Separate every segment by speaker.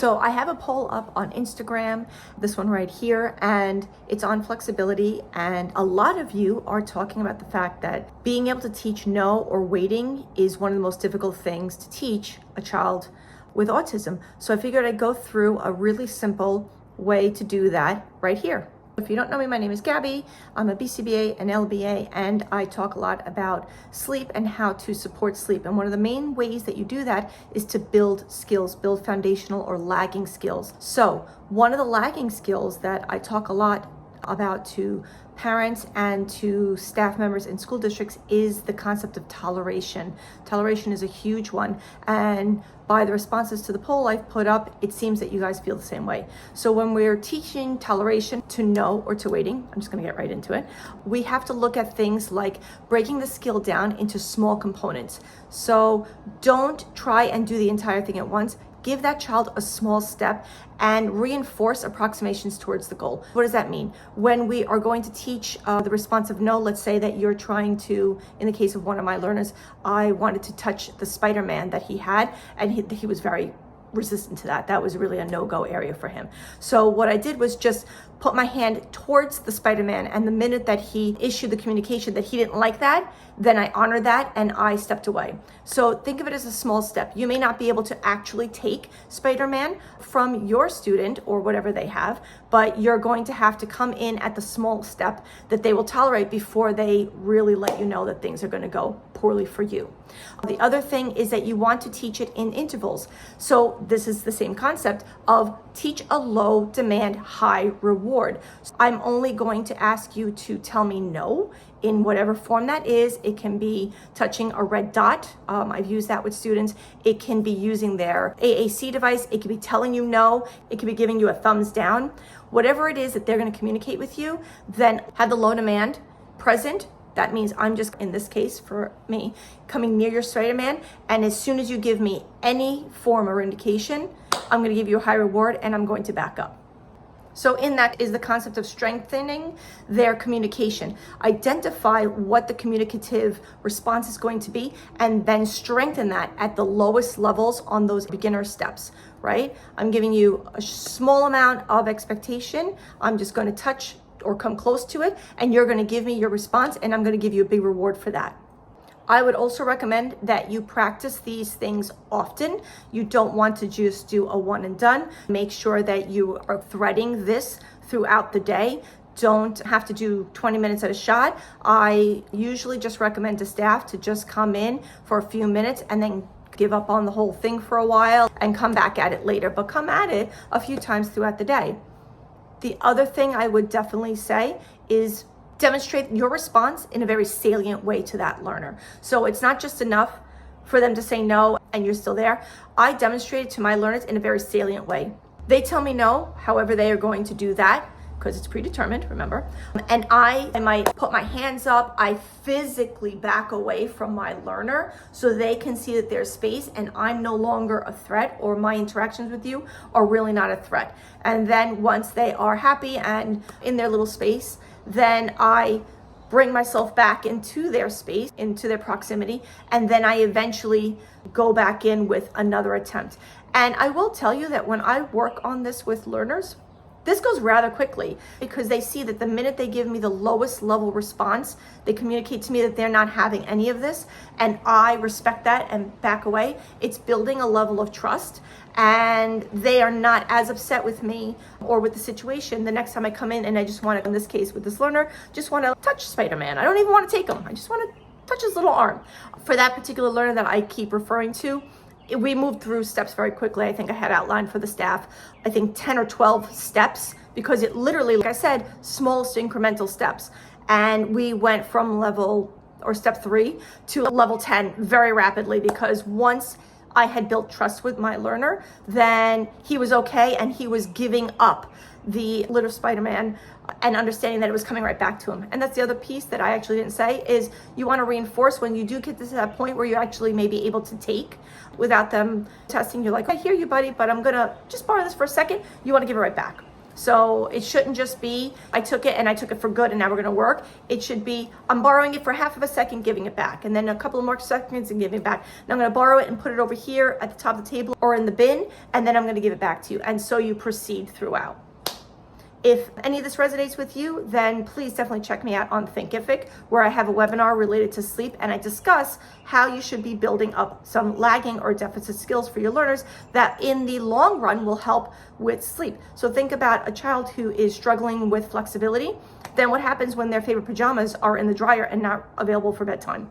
Speaker 1: So I have a poll up on Instagram, this one right here, and it's on flexibility. And a lot of you are talking about the fact that being able to teach no or waiting is one of the most difficult things to teach a child with autism. So I figured I'd go through a really simple way to do that right here. If you don't know me, my name is Gabby. I'm a BCBA and LBA, and I talk a lot about sleep and how to support sleep. And one of the main ways that you do that is to build skills, build foundational or lagging skills. So one of the lagging skills that I talk a lot about to parents and to staff members in school districts is the concept of toleration. Toleration is a huge one, and by the responses to the poll I've put up, it seems that you guys feel the same way. So when we're teaching toleration to no or to waiting, I'm just going to get right into it, we have to look at things like breaking the skill down into small components. So don't try and do the entire thing at once. Give that child a small step and reinforce approximations towards the goal. What does that mean? When we are going to teach the response of no, let's say that you're trying to, in the case of one of my learners, I wanted to touch the Spider-Man that he had, and he was very resistant to that. That was really a no-go area for him. So what I did was just put my hand towards the Spider-Man, and the minute that he issued the communication that he didn't like that, then I honored that and I stepped away. So think of it as a small step. You may not be able to actually take Spider-Man from your student or whatever they have, but you're going to have to come in at the small step that they will tolerate before they really let you know that things are going to go poorly for you. The other thing is that you want to teach it in intervals. So this is the same concept of teach a low demand, high reward. I'm only going to ask you to tell me no in whatever form that is. It can be touching a red dot. I've used that with students. It can be using their AAC device. It can be telling you no. It can be giving you a thumbs down. Whatever it is that they're going to communicate with you, then have the low demand present. That means I'm just, in this case for me, coming near your Spider-Man, and as soon as you give me any form or indication, I'm going to give you a high reward and I'm going to back up. So in that is the concept of strengthening their communication. Identify what the communicative response is going to be and then strengthen that at the lowest levels on those beginner steps, right? I'm giving you a small amount of expectation. I'm just going to touch or come close to it, and you're going to give me your response, and I'm going to give you a big reward for that. I would also recommend that you practice these things often. You don't want to just do a one and done. Make sure that you are threading this throughout the day. Don't have to do 20 minutes at a shot. I usually just recommend to staff to just come in for a few minutes and then give up on the whole thing for a while and come back at it later, but come at it a few times throughout the day. The other thing I would definitely say is demonstrate your response in a very salient way to that learner. So it's not just enough for them to say no and you're still there. I demonstrate it to my learners in a very salient way. They tell me no, however they are going to do that, because it's predetermined, remember? And I might put my hands up. I physically back away from my learner so they can see that there's space and I'm no longer a threat, or my interactions with you are really not a threat. And then once they are happy and in their little space, then I bring myself back into their space, into their proximity, and then I eventually go back in with another attempt. And I will tell you that when I work on this with learners, this goes rather quickly because they see that the minute they give me the lowest level response, they communicate to me that they're not having any of this, and I respect that and back away. It's building a level of trust, and they are not as upset with me or with the situation the next time I come in and I just want to, in this case with this learner, just want to touch Spider-Man. I don't even want to take him. I just want to touch his little arm. For that particular learner that I keep referring to, we moved through steps very quickly. I think I had outlined for the staff, I think 10 or 12 steps, because it literally, like I said, smallest incremental steps. And we went from level or step 3 to level 10 very rapidly, because once I had built trust with my learner, then he was okay and he was giving up the little Spider-Man and understanding that it was coming right back to him. And that's the other piece that I actually didn't say, is you want to reinforce when you do get to that point where you actually may be able to take without them testing. You're like, I hear you, buddy, but I'm gonna just borrow this for a second. You want to give it right back. So it shouldn't just be, I took it and I took it for good and now we're gonna work. It should be, I'm borrowing it for half of a second, giving it back, and then a couple of more seconds and giving it back. Now I'm gonna borrow it and put it over here at the top of the table or in the bin, and then I'm gonna give it back to you. And so you proceed throughout. If any of this resonates with you, then please definitely check me out on Thinkific, where I have a webinar related to sleep, and I discuss how you should be building up some lagging or deficit skills for your learners that in the long run will help with sleep. So think about a child who is struggling with flexibility. Then what happens when their favorite pajamas are in the dryer and not available for bedtime?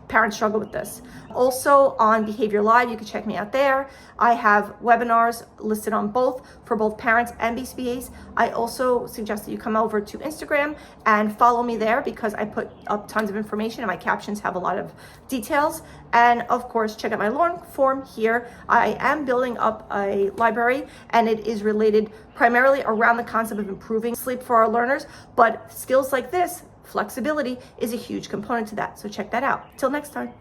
Speaker 1: Parents struggle with this. Also on BehaviorLive, you can check me out there. I have webinars listed on both for both parents and BCBAs. I also suggest that you come over to Instagram and follow me there because I put up tons of information and my captions have a lot of details. And of course, check out my long form here. I am building up a library and it is related primarily around the concept of improving sleep for our learners, but skills like this, flexibility, is a huge component to that. So check that out. Till next time.